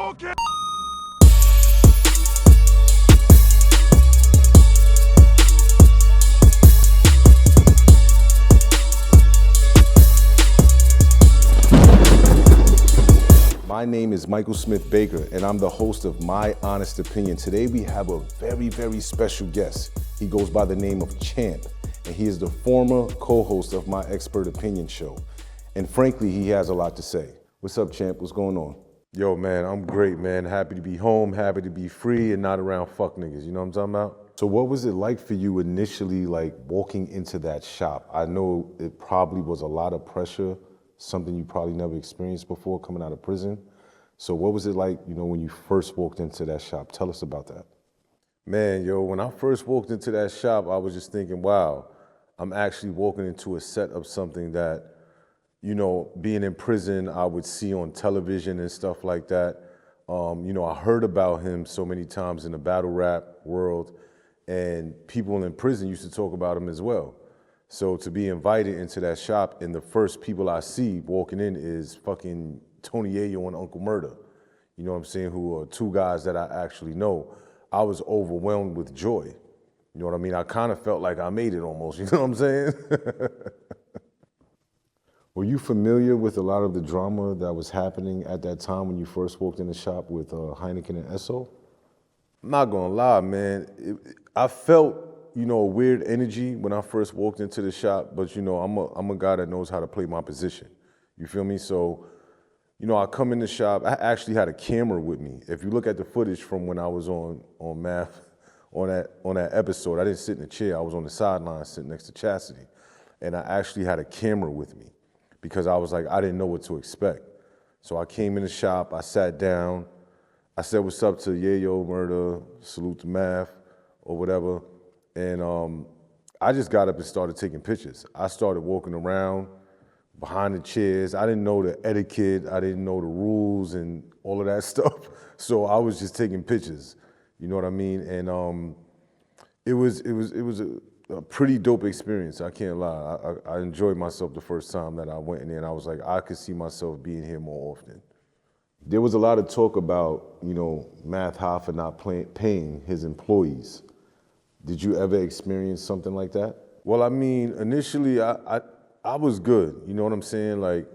okay? My name is Michael Smith Baker, and I'm the host of My Honest Opinion. Today we have a very, very special guest. He goes by the name of Champ, and he is the former co-host of my Expert Opinion show. And frankly, he has a lot to say. What's up, Champ? What's going on? Yo, man, I'm great, man. Happy to be home, happy to be free and not around fuck niggas, you know what I'm talking about? So what was it like for you initially, like walking into that shop? I know it probably was a lot of pressure, something you probably never experienced before coming out of prison. So what was it like, you know, when you first walked into that shop? Tell us about that. Man, yo, when I first walked into that shop, I was just thinking, wow, I'm actually walking into a set of something that, you know, being in prison, I would see on television and stuff like that. You know, I heard about him so many times in the battle rap world, and people in prison used to talk about him as well. So to be invited into that shop, and the first people I see walking in is fucking Tony Yayo and Uncle Murder, you know what I'm saying, who are two guys that I actually know. I was overwhelmed with joy. You know what I mean? I kind of felt like I made it almost, you know what I'm saying? Were you familiar with a lot of the drama that was happening at that time when you first walked in the shop with Heineken and Esso? I'm not gonna lie, man. I felt, you know, a weird energy when I first walked into the shop, but you know, I'm a guy that knows how to play my position. You feel me? So, you know, I come in the shop, I actually had a camera with me. If you look at the footage from when I was on Math, on that episode, I didn't sit in a chair, I was on the sideline sitting next to Chastity. And I actually had a camera with me because I was like, I didn't know what to expect. So I came in the shop, I sat down, I said what's up to Yayo, Murder, salute to Math, or whatever. And I just got up and started taking pictures. I started walking around behind the chairs. I didn't know the etiquette, I didn't know the rules and all of that stuff. So I was just taking pictures, you know what I mean? And it was a pretty dope experience, I can't lie. I enjoyed myself the first time that I went in there, and I was like, I could see myself being here more often. There was a lot of talk about, you know, Math Hoffa not paying his employees. Did you ever experience something like that? Well, I mean, initially, I was good, you know what I'm saying? Like,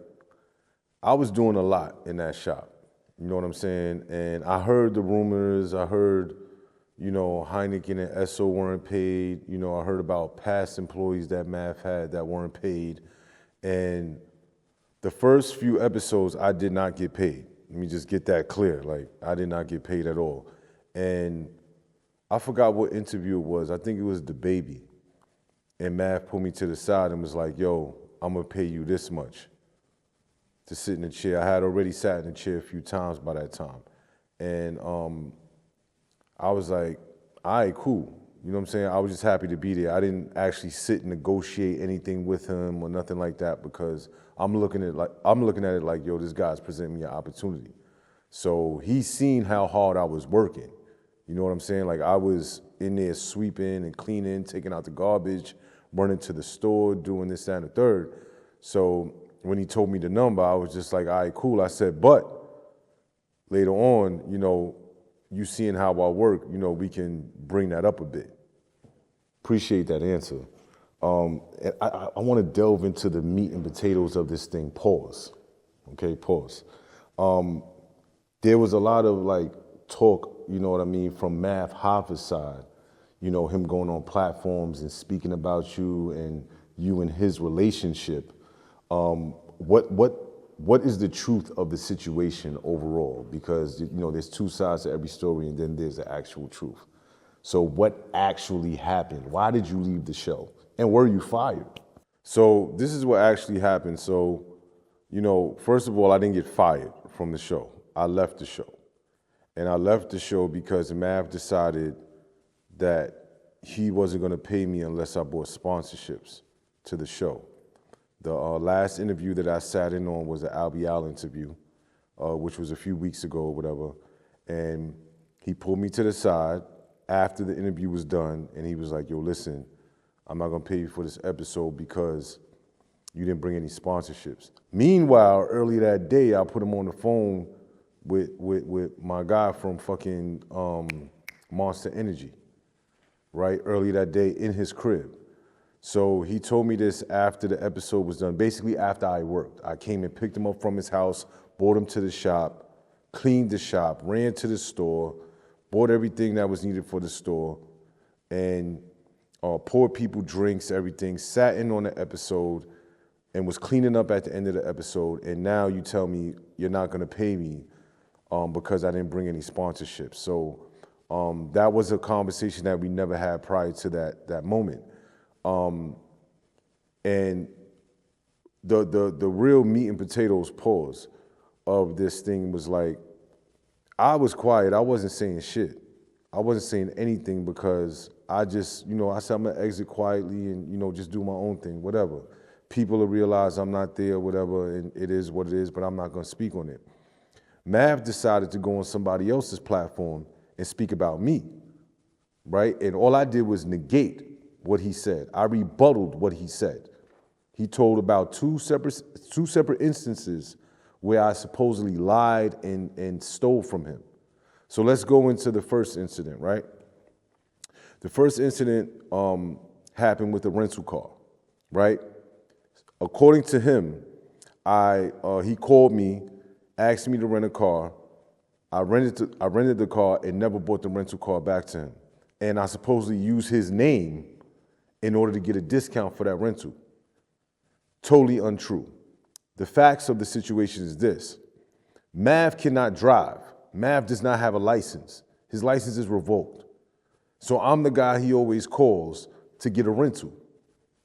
I was doing a lot in that shop, you know what I'm saying? And I heard the rumors, I heard, you know, Heineken and Esso weren't paid, you know, I heard about past employees that Math had that weren't paid. And the first few episodes, I did not get paid. Let me just get that clear, like, I did not get paid at all. And I forgot what interview it was, I think it was The Baby. And Math pulled me to the side and was like, yo, I'm gonna pay you this much to sit in the chair. I had already sat in the chair a few times by that time. And I was like, all right, cool. You know what I'm saying? I was just happy to be there. I didn't actually sit and negotiate anything with him or nothing like that because I'm looking at it like, yo, this guy's presenting me an opportunity. So he's seen how hard I was working. You know what I'm saying? Like, I was in there sweeping and cleaning, taking out the garbage, running to the store, doing this, that, and the third. So when he told me the number, I was just like, all right, cool. I said, but later on, you know, you seeing how I work, you know, we can bring that up a bit. Appreciate that answer. And I want to delve into the meat and potatoes of this thing. Pause. Okay, pause. There was a lot of like talk, you know what I mean, from Math Hoffa'S side, you know, him going on platforms and speaking about you and his relationship. What is the truth of the situation overall? Because, you know, there's two sides to every story and then there's the actual truth. So what actually happened? Why did you leave the show? And were you fired? So this is what actually happened. So, you know, first of all, I didn't get fired from the show. I left the show. And I left the show because Mav decided that he wasn't gonna pay me unless I bought sponsorships to the show. The last interview that I sat in on was an Albie Al interview, which was a few weeks ago or whatever. And he pulled me to the side after the interview was done, and he was like, yo, listen, I'm not gonna pay you for this episode because you didn't bring any sponsorships. Meanwhile, earlier that day, I put him on the phone with my guy from fucking Monster Energy, right? Early that day in his crib. So he told me this after the episode was done, basically after I worked. I came and picked him up from his house, brought him to the shop, cleaned the shop, ran to the store, bought everything that was needed for the store, and poured people drinks, everything, sat in on the episode, and was cleaning up at the end of the episode. And now you tell me you're not gonna pay me because I didn't bring any sponsorships. So that was a conversation that we never had prior to that moment. And the real meat and potatoes pause of this thing was like, I was quiet, I wasn't saying shit. I wasn't saying anything because I just, I said I'm gonna exit quietly and, just do my own thing, whatever. People will realize I'm not there, whatever, and it is what it is, but I'm not gonna speak on it. Mav decided to go on somebody else's platform and speak about me, right? And all I did was negate what he said. I rebutted what he said. He told about two separate instances where I supposedly lied and stole from him. So let's go into the first incident, right? The first incident happened with a rental car, right? According to him, he called me, asked me to rent a car. I rented the car and never bought the rental car back to him. And I supposedly used his name in order to get a discount for that rental. Totally untrue. The facts of the situation is this. Mav cannot drive. Mav does not have a license. His license is revoked. So I'm the guy he always calls to get a rental.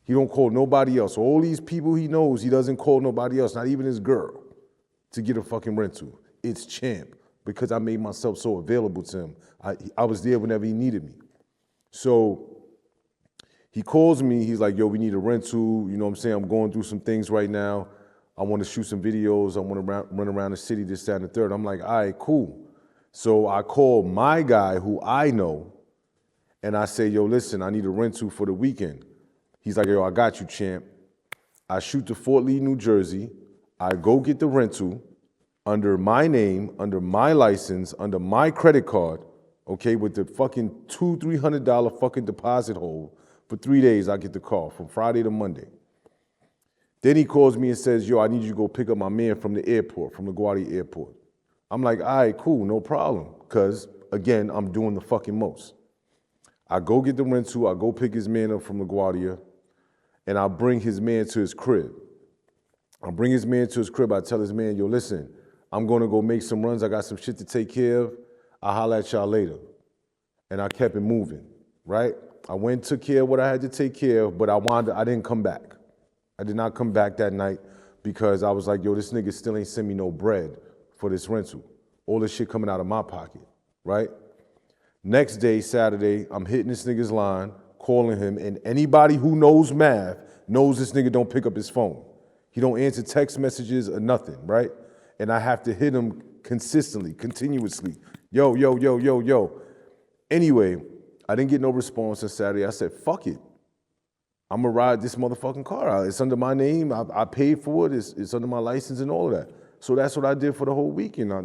He don't call nobody else. So all these people he knows, he doesn't call nobody else, not even his girl, to get a fucking rental. It's Champ, because I made myself so available to him. I was there whenever he needed me. So he calls me, he's like, yo, we need a rental, you know what I'm saying? I'm going through some things right now. I want to shoot some videos. I want to run around the city, this, that, and the third. I'm like, all right, cool. So I call my guy who I know, and I say, yo, listen, I need a rental for the weekend. He's like, yo, I got you, Champ. I shoot to Fort Lee, New Jersey. I go get the rental under my name, under my license, under my credit card, okay, with the fucking $200-300 fucking deposit hold. For 3 days, I get the call from Friday to Monday. Then he calls me and says, yo, I need you to go pick up my man from the airport, from LaGuardia Airport. I'm like, all right, cool, no problem. Because, again, I'm doing the fucking most. I go get the rental, I go pick his man up from LaGuardia, and I bring his man to his crib. I bring his man to his crib, I tell his man, yo, listen, I'm gonna go make some runs, I got some shit to take care of, I'll holler at y'all later. And I kept it moving, right? I went and took care of what I had to take care of, but I didn't come back. I did not come back that night because I was like, yo, this nigga still ain't send me no bread for this rental. All this shit coming out of my pocket, right? Next day, Saturday, I'm hitting this nigga's line, calling him, and anybody who knows Mav knows this nigga don't pick up his phone. He don't answer text messages or nothing, right? And I have to hit him consistently, continuously. Yo, yo, yo, yo, yo. Anyway, I didn't get no response on Saturday. I said, fuck it. I'm gonna ride this motherfucking car out. It's under my name. I paid for it. It's under my license and all of that. So that's what I did for the whole weekend. I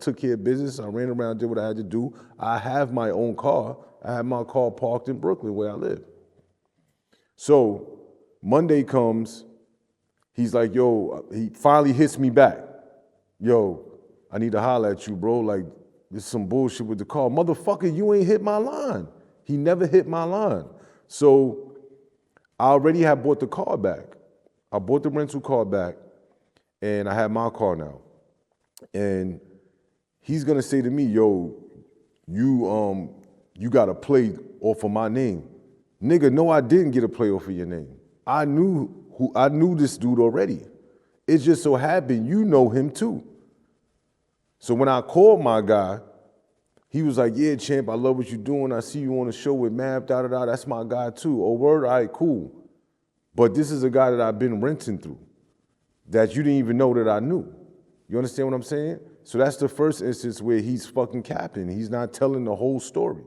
took care of business. I ran around, did what I had to do. I have my own car. I have my car parked in Brooklyn where I live. So Monday comes. He's like, yo, he finally hits me back. Yo, I need to holler at you, bro. Like, this is some bullshit with the car. Motherfucker, you ain't hit my line. He never hit my line. So I already had bought the car back. I bought the rental car back, and I have my car now. And he's gonna say to me, yo, you got a play off of my name. Nigga, no, I didn't get a play off of your name. I knew this dude already. It just so happened you know him too. So when I called my guy, he was like, yeah, Champ, I love what you're doing. I see you on the show with Mav, da-da-da. That's my guy too. Oh, word? All right, cool. But this is a guy that I've been renting through that you didn't even know that I knew. You understand what I'm saying? So that's the first instance where he's fucking capping. He's not telling the whole story.